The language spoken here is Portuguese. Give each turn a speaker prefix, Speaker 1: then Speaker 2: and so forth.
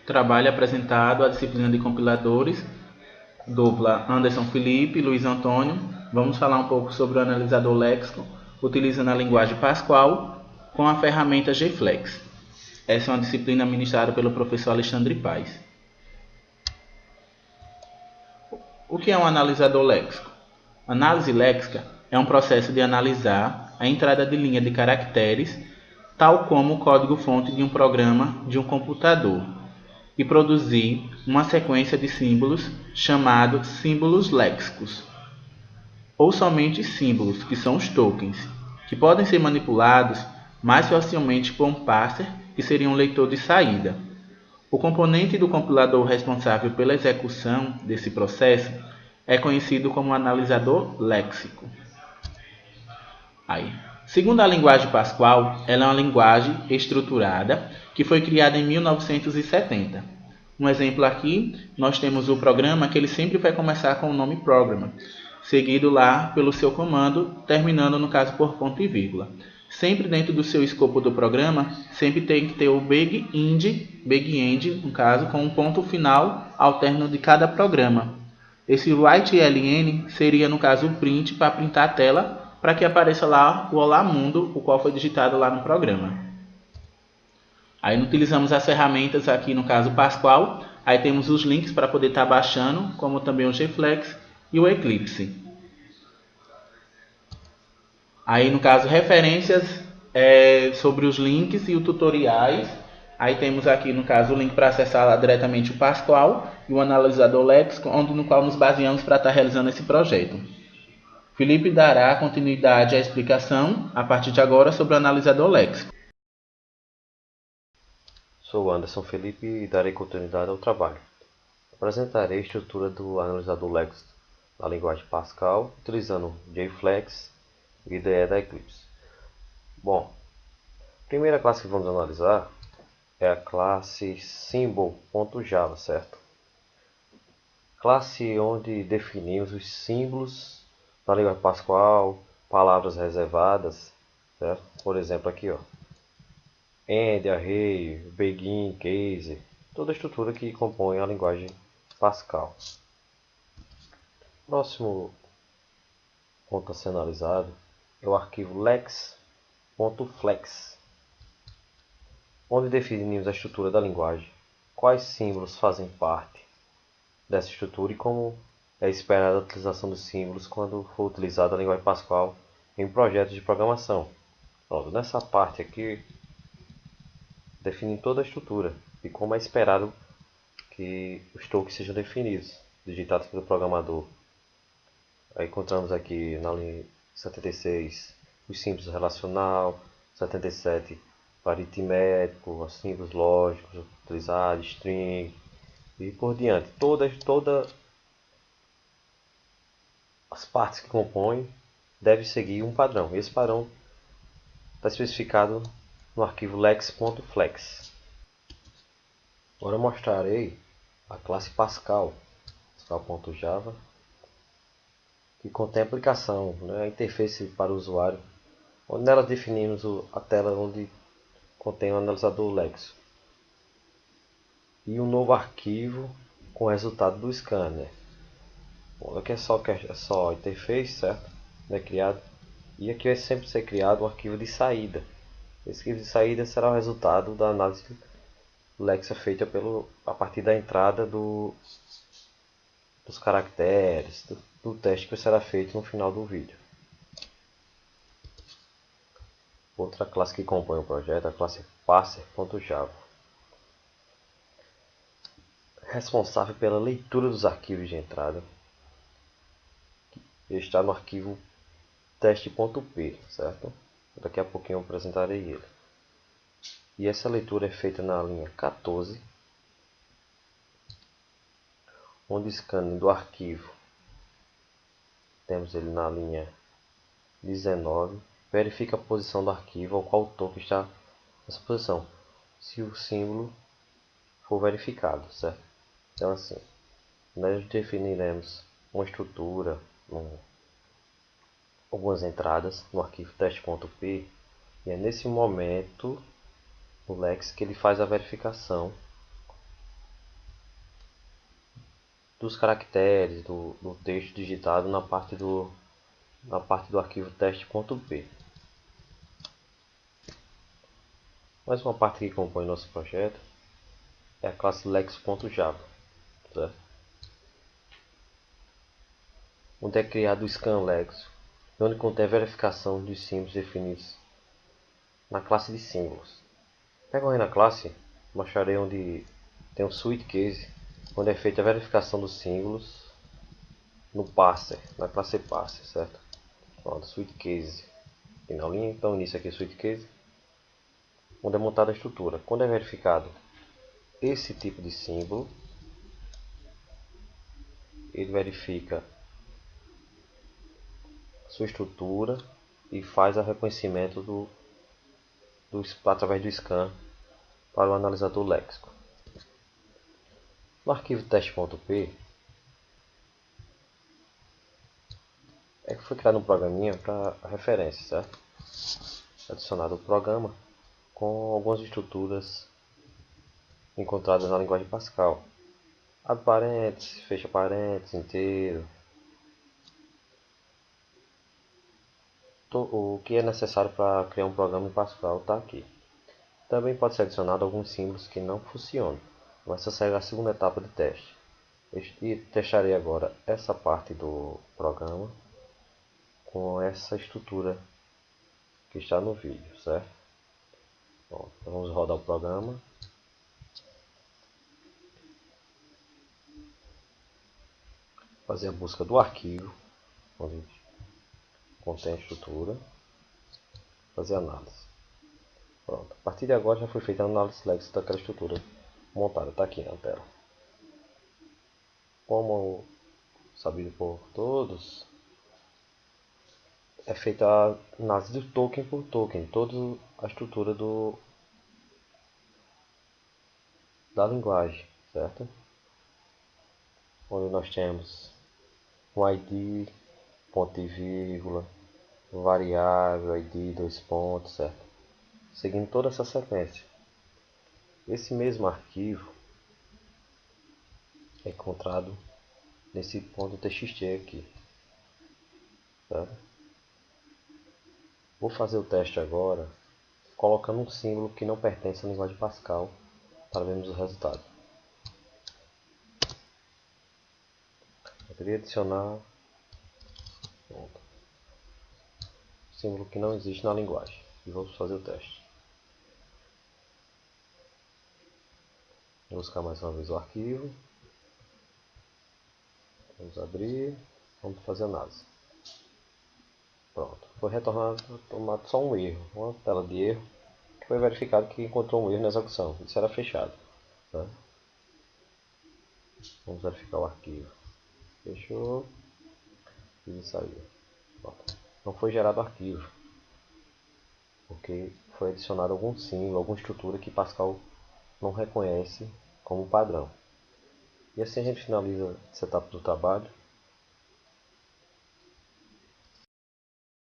Speaker 1: Trabalho apresentado à disciplina de compiladores, dupla Anderson Felipe e Luiz Antônio. Vamos falar um pouco sobre o analisador léxico, utilizando a linguagem Pascal com a ferramenta GFlex. Essa é uma disciplina ministrada pelo professor Alexandre Paes. O que é um analisador léxico? Análise léxica é um processo de analisar a entrada de linha de caracteres, tal como o código-fonte de um programa de um computador, e produzir uma sequência de símbolos chamados símbolos léxicos, ou somente símbolos, que são os tokens, que podem ser manipulados mais facilmente por um parser, que seria um leitor de saída. O componente do compilador responsável pela execução desse processo é conhecido como analisador léxico. Segundo a linguagem Pascal, ela é uma linguagem estruturada que foi criada em 1970. Um exemplo aqui, nós temos o programa que ele sempre vai começar com o nome Program, seguido lá pelo seu comando, terminando no caso por ponto e vírgula. Sempre dentro do seu escopo do programa, sempre tem que ter o BigEnd, no caso, com um ponto final ao término de cada programa. Esse write-ln seria, no caso, o print para printar a tela, para que apareça lá o Olá Mundo, o qual foi digitado lá no programa. Aí utilizamos as ferramentas aqui, no caso Pascal. Aí temos os links para poder estar baixando, como também o GFlex e o Eclipse. Aí no caso referências sobre os links e os tutoriais. Aí temos aqui no caso o link para acessar lá diretamente o Pascal e o analisador léxico, no qual nos baseamos para estar realizando esse projeto. Felipe dará continuidade à explicação a partir de agora sobre o analisador léxico.
Speaker 2: Sou Anderson Felipe e darei continuidade ao trabalho. Apresentarei a estrutura do analisador léxico na linguagem Pascal, utilizando JFlex e IDE da Eclipse. Bom, a primeira classe que vamos analisar é a classe symbol.java, certo? Classe onde definimos os símbolos da linguagem Pascal, palavras reservadas, certo? Por exemplo, aqui, ó, end, array, begin, case, toda a estrutura que compõe a linguagem Pascal. Próximo ponto a ser analisado é o arquivo lex.flex, onde definimos a estrutura da linguagem, quais símbolos fazem parte dessa estrutura e como é esperada a utilização dos símbolos quando for utilizada a linguagem Pascal em projetos de programação. Pronto, nessa parte aqui define toda a estrutura e como é esperado que os tokens sejam definidos, digitados pelo programador. Aí encontramos aqui na linha 76 os símbolos relacional, 77 aritmético, os símbolos lógicos utilizados, string e por diante. Todas as partes que compõem devem seguir um padrão. Esse padrão está especificado no arquivo lex.flex. Agora mostrarei a classe Pascal, pascal.java, que contém a aplicação, a interface para o usuário, onde nela definimos a tela onde contém o analisador léxico e um novo arquivo com o resultado do scanner. Bom, aqui é só interface, certo? É criado, e aqui vai sempre ser criado um arquivo de saída. Esse arquivo de saída será o resultado da análise léxica feita a partir da entrada dos caracteres, do teste que será feito no final do vídeo. Outra classe que compõe o projeto é a classe parser.java, responsável pela leitura dos arquivos de entrada. Ele está no arquivo teste.p, certo? Daqui a pouquinho eu apresentarei ele. E essa leitura é feita na linha 14, onde o scanning do arquivo temos ele na linha 19, verifica a posição do arquivo ao qual o token está nessa posição, se o símbolo for verificado, certo? Então assim, nós definiremos uma estrutura, algumas entradas no arquivo teste.p, e é nesse momento o Lex que ele faz a verificação dos caracteres do texto digitado na parte do arquivo teste.p. Mais uma parte que compõe nosso projeto é a classe lex.java, certo? Onde é criado o scanlex, onde contém a verificação dos símbolos definidos na classe de símbolos. Pego aí na classe, mostrarei onde tem um switch case, onde é feita a verificação dos símbolos no parser, na classe parser, certo? Pronto, switch case. Aqui na linha, então início aqui switch case, onde é montada a estrutura. Quando é verificado esse tipo de símbolo, ele verifica sua estrutura e faz o reconhecimento através do scan para o analisador léxico. No arquivo teste.p é que foi criado um programinha para referência, certo? Adicionado o programa com algumas estruturas encontradas na linguagem Pascal. Abre parênteses, fecha parênteses, inteiro. O que é necessário para criar um programa em Pascal está aqui. Também pode ser adicionado alguns símbolos que não funcionam, mas essa será a segunda etapa de teste. E testarei agora essa parte do programa com essa estrutura que está no vídeo, certo? Bom, então vamos rodar o programa. Fazer a busca do arquivo, onde contém a estrutura. Fazer a análise. Pronto. A partir de agora já foi feita a análise léxica daquela estrutura montada. Está aqui na tela. Como sabido por todos, é feita a análise de token por token, toda a estrutura da linguagem, certo? Onde nós temos um ID, ponto e vírgula, variável, ID, dois pontos, certo? Seguindo toda essa sequência. Esse mesmo arquivo é encontrado nesse ponto .txt aqui, certo? Vou fazer o teste agora, colocando um símbolo que não pertence à linguagem Pascal, para vermos o resultado. Eu queria adicionar símbolo que não existe na linguagem. E vamos fazer o teste. Vou buscar mais uma vez o arquivo. Vamos abrir. Vamos fazer a análise. Pronto. Foi retornado só um erro. Uma tela de erro. Que foi verificado que encontrou um erro na execução. Isso era fechado. Tá? Vamos verificar o arquivo. Fechou. E saiu. Pronto. Não foi gerado arquivo. Porque foi adicionado algum símbolo, alguma estrutura que Pascal não reconhece como padrão. E assim a gente finaliza essa etapa do trabalho.